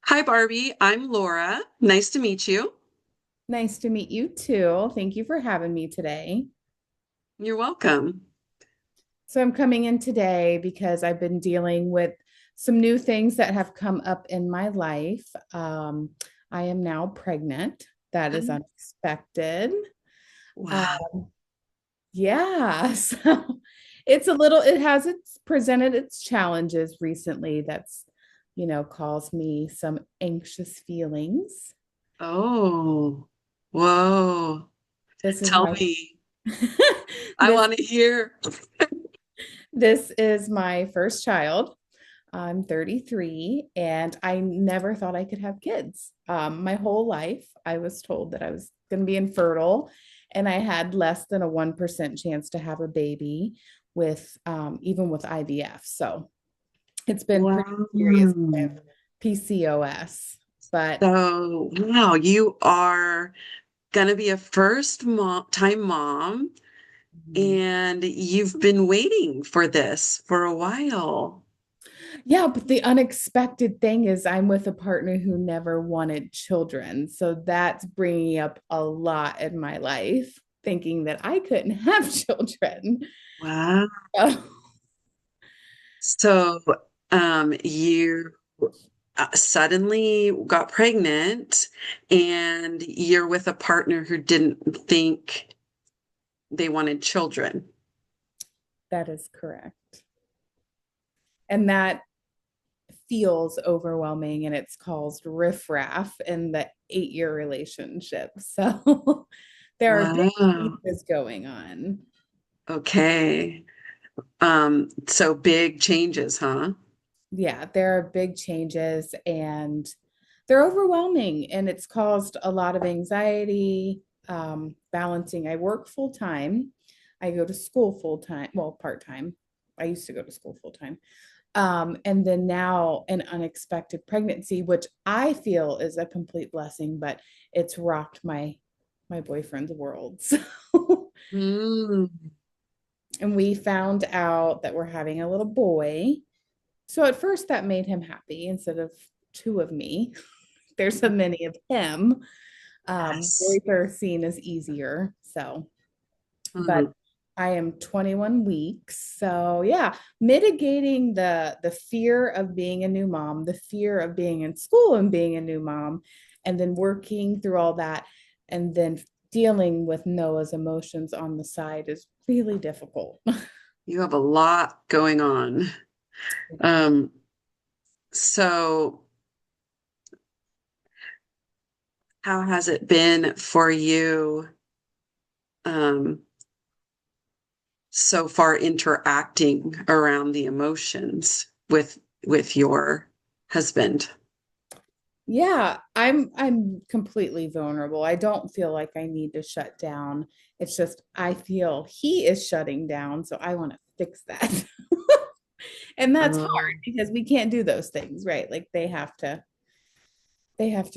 Hi, Barbie. I'm Laura. Nice to meet you. Nice to meet you too. Thank you for having me today. You're welcome. So, I'm coming in today because I've been dealing with some new things that have come up in my life. I am now pregnant. That is unexpected. Uh, Wow. yeah, so it has presented its challenges recently. Caused me some anxious feelings. Oh, whoa. This is Tell my me. I this want to hear. this is my first child. I'm 33 and I never thought I could have kids. My whole life, I was told that I was going to be infertile and I had less than a 1% chance to have a baby with even with IVF. So it's been pretty Wow. serious with PCOS. But So, wow, you are going to be a first time mom, and you've been waiting for this for a while. yeah, but the unexpected thing is I'm with a partner who never wanted children. So that's bringing up a lot in my life, thinking that I couldn't have children. Wow. So, So, you suddenly got pregnant and you're with a partner who didn't think they wanted children. that is correct. And that feels overwhelming and it's caused riffraff in the 8-year relationship. So there are big Wow. changes going on. Okay. So big changes, huh? Yeah, there are big changes and they're overwhelming and it's caused a lot of anxiety, balancing. I work full time. I go to school full time, well, part time. I used to go to school full time. And then now an unexpected pregnancy, which I feel is a complete blessing, but it's rocked my boyfriend's world. So, Mm. and we found out that we're having a little boy. So at first that made him happy instead of two of me. There's so many of him. Yes. Boys are seen as easier. So, but Mm. I am 21 weeks. So yeah, mitigating the fear of being a new mom, the fear of being in school and being a new mom, and then working through all that, and then dealing with Noah's emotions on the side is really difficult. You have a lot going on. Um, so how has it been for you, um, so far interacting around the emotions with your husband? Yeah, I'm completely vulnerable. I don't feel like I need to shut down. It's just I feel he is shutting down, so I want to fix that. And that's hard Um, because we can't do those things, right? Like they have to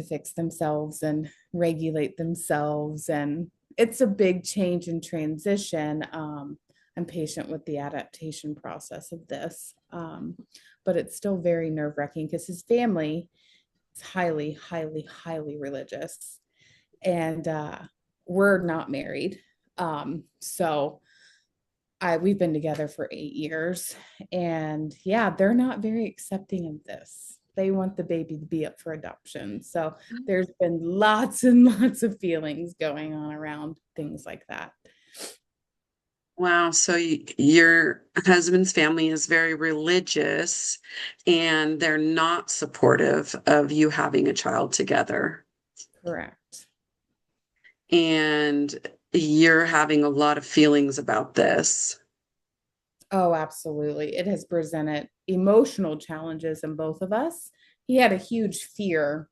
fix themselves and regulate themselves and it's a big change and transition. I'm patient with the adaptation process of this. But it's still very nerve-wracking because his family highly, highly, highly religious. And we're not married. So we've been together for 8 years. And yeah, they're not very accepting of this. They want the baby to be up for adoption. So there's been lots and lots of feelings going on around things like that. wow, so your husband's family is very religious and they're not supportive of you having a child together. Correct. And you're having a lot of feelings about this. Oh, absolutely. It has presented emotional challenges in both of us. He had a huge fear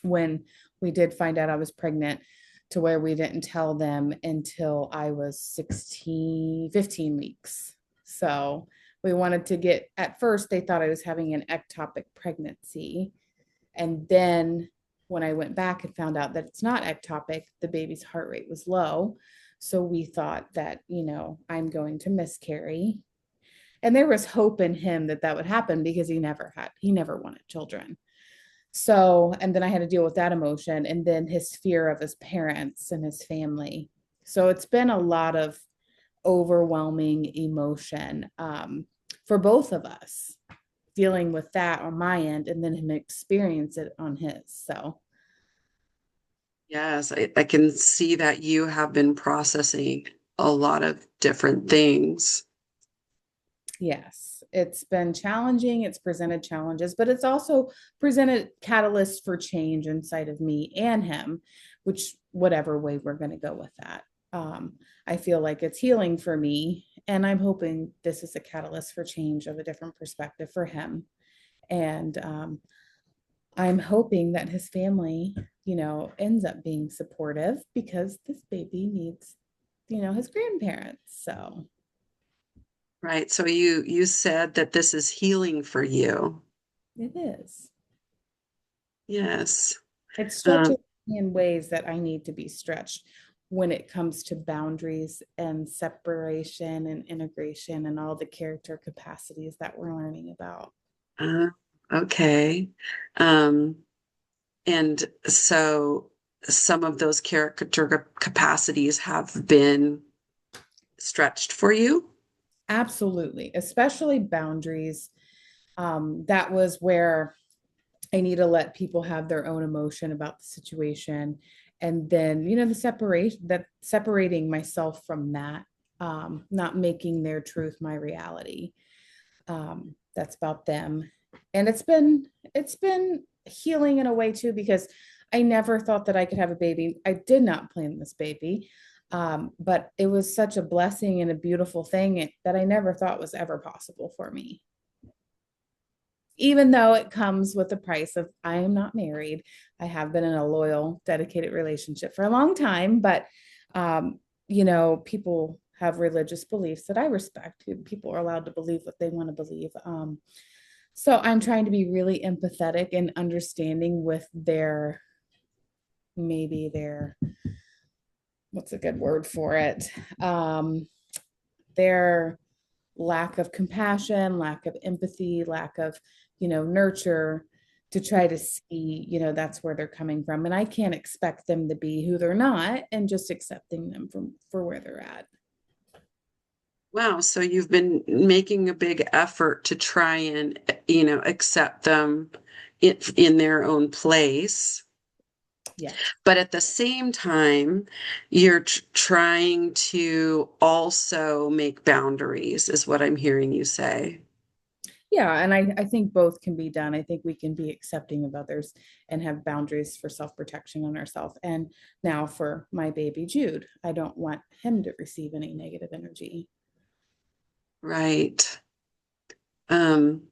when we did find out I was pregnant to where we didn't tell them until I was 16, 15 weeks. So we wanted to get, at first, they thought I was having an ectopic pregnancy. And then when I went back and found out that it's not ectopic, the baby's heart rate was low. So we thought that, I'm going to miscarry. And there was hope in him that that would happen because he never wanted children. So, and then I had to deal with that emotion and then his fear of his parents and his family. So it's been a lot of overwhelming emotion for both of us, dealing with that on my end and then him experience it on his. So, Yes, I can see that you have been processing a lot of different things. yes, it's been challenging. It's presented challenges, but it's also presented catalysts for change inside of me and him, which, whatever way we're going to go with that. Um, I feel like it's healing for me, and I'm hoping this is a catalyst for change of a different perspective for him. And I'm hoping that his family, ends up being supportive because this baby needs, his grandparents. So Right. So you said that this is healing for you. it is. Yes. It Um, stretches me in ways that I need to be stretched when it comes to boundaries and separation and integration and all the character capacities that we're learning about. uh, okay. Um, and so some of those character capacities have been stretched for you. Absolutely, especially boundaries. That was where I need to let people have their own emotion about the situation. And then, the separation, that separating myself from that, not making their truth my reality. That's about them. And it's been healing in a way too, because I never thought that I could have a baby. I did not plan this baby. But it was such a blessing and a beautiful thing that I never thought was ever possible for me, even though it comes with the price of I am not married. I have been in a loyal, dedicated relationship for a long time, but people have religious beliefs that I respect. People are allowed to believe what they want to believe. So I'm trying to be really empathetic and understanding with their what's a good word for it? Their lack of compassion, lack of empathy, lack of, nurture, to try to see, that's where they're coming from. And I can't expect them to be who they're not, and just accepting them for where they're at. Wow. So you've been making a big effort to try and, accept them in their own place. Yeah. But at the same time, you're trying to also make boundaries, is what I'm hearing you say. Yeah. And I think both can be done. I think we can be accepting of others and have boundaries for self-protection on ourselves. And now for my baby Jude, I don't want him to receive any negative energy. Right. Um,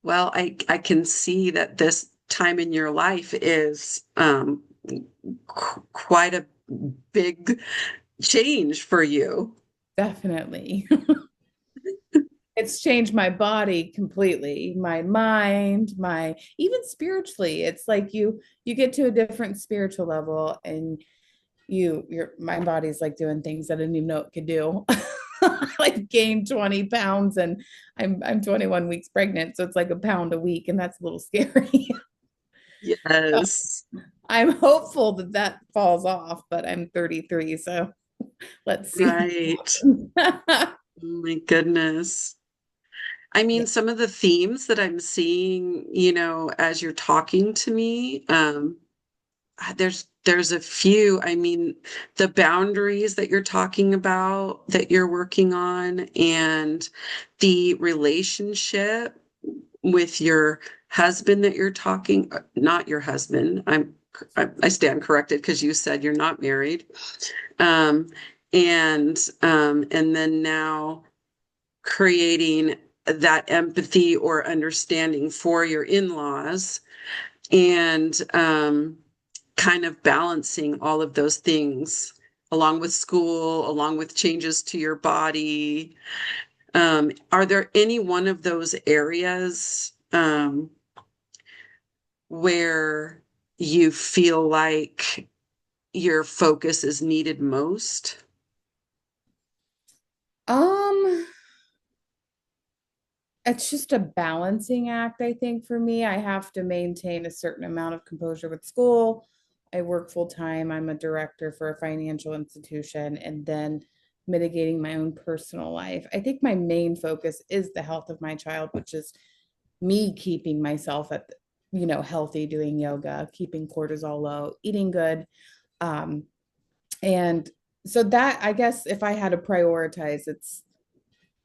well, I can see that this time in your life is quite a big change for you. Definitely. It's changed my body completely, my mind, my even spiritually. It's like you get to a different spiritual level, and your my body's like doing things that I didn't even know it could do. I've gained 20 pounds, and I'm 21 weeks pregnant, so it's like a pound a week, and that's a little scary. Yes. I'm hopeful that that falls off, but I'm 33, so let's see. Right. Oh my goodness. I Yeah. mean, some of the themes that I'm seeing, as you're talking to me, there's a few. I mean, the boundaries that you're talking about that you're working on, and the relationship with your husband that you're talking, not your husband. I stand corrected because you said you're not married. Um, and then now creating that empathy or understanding for your in-laws, and kind of balancing all of those things along with school, along with changes to your body. Are there any one of those areas where you feel like your focus is needed most? Um, it's just a balancing act, I think, for me. I have to maintain a certain amount of composure with school. I work full time. I'm a director for a financial institution, and then mitigating my own personal life. I think my main focus is the health of my child, which is me keeping myself at, healthy, doing yoga, keeping cortisol low, eating good. Um, and so that, I guess, if I had to prioritize, it's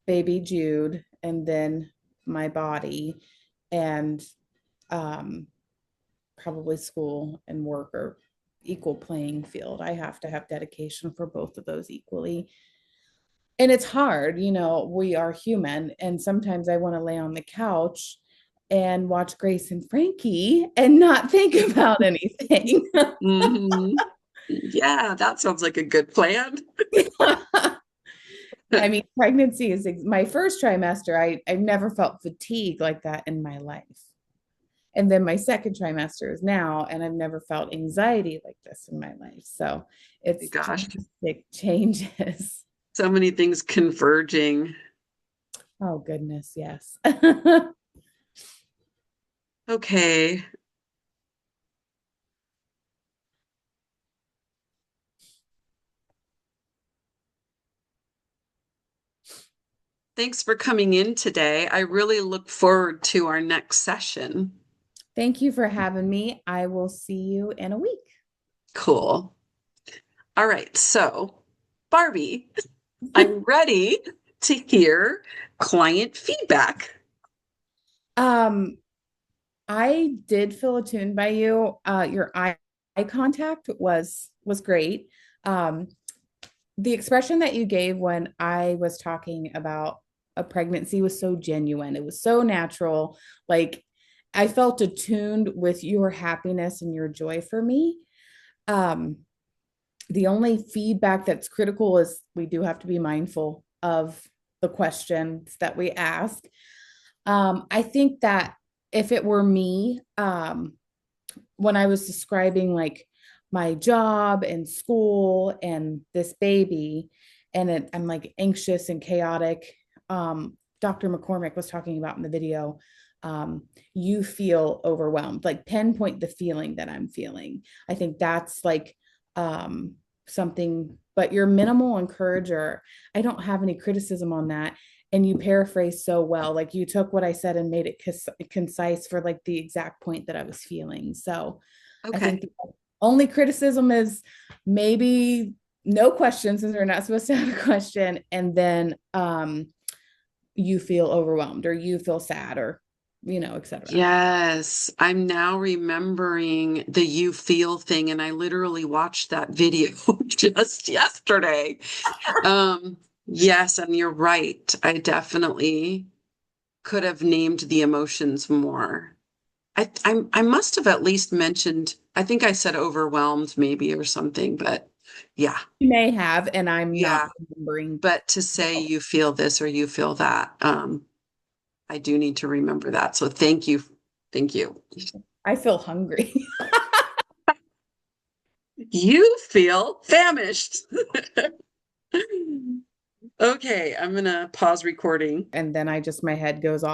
baby Jude and then my body and um, probably school and work are equal playing field. I have to have dedication for both of those equally. And it's hard, we are human. And sometimes I want to lay on the couch and watch Grace and Frankie and not think about anything. Hmm. Yeah, that sounds like a good plan. I mean, pregnancy is my first trimester. I've never felt fatigue like that in my life. And then my second trimester is now, and I've never felt anxiety like this in my life. So My it's gosh, drastic changes. so many things converging. Oh, goodness. Yes. Okay. Thanks for coming in today. I really look forward to our next session. Thank you for having me. I will see you in a week. Cool. All right. So, Barbie, I'm ready to hear client feedback. Um, I did feel attuned by you. Your eye contact was great. Um, the expression that you gave when I was talking about a pregnancy was so genuine. It was so natural. Like I felt attuned with your happiness and your joy for me. Um, the only feedback that's critical is we do have to be mindful of the questions that we ask. I think that if it were me, when I was describing like my job and school and this baby, and I'm like anxious and chaotic. Dr. McCormick was talking about in the video. You feel overwhelmed, like pinpoint the feeling that I'm feeling. I think that's like something, but your minimal encourager, I don't have any criticism on that. And you paraphrase so well, like you took what I said and made it concise for like the exact point that I was feeling. So I think Okay. the only criticism is maybe no questions since we're not supposed to have a question, and then you feel overwhelmed or you feel sad or etc. Yes, I'm now remembering the you feel thing, and I literally watched that video just yesterday. Yes, and you're right. I definitely could have named the emotions more. I must have at least mentioned, I think I said overwhelmed maybe or something, but yeah, You may have, and I'm not yeah. remembering. But to say you feel this or you feel that, I do need to remember that. So thank you. Thank you. I feel hungry. You feel famished. Okay, I'm gonna pause recording. And then my head goes off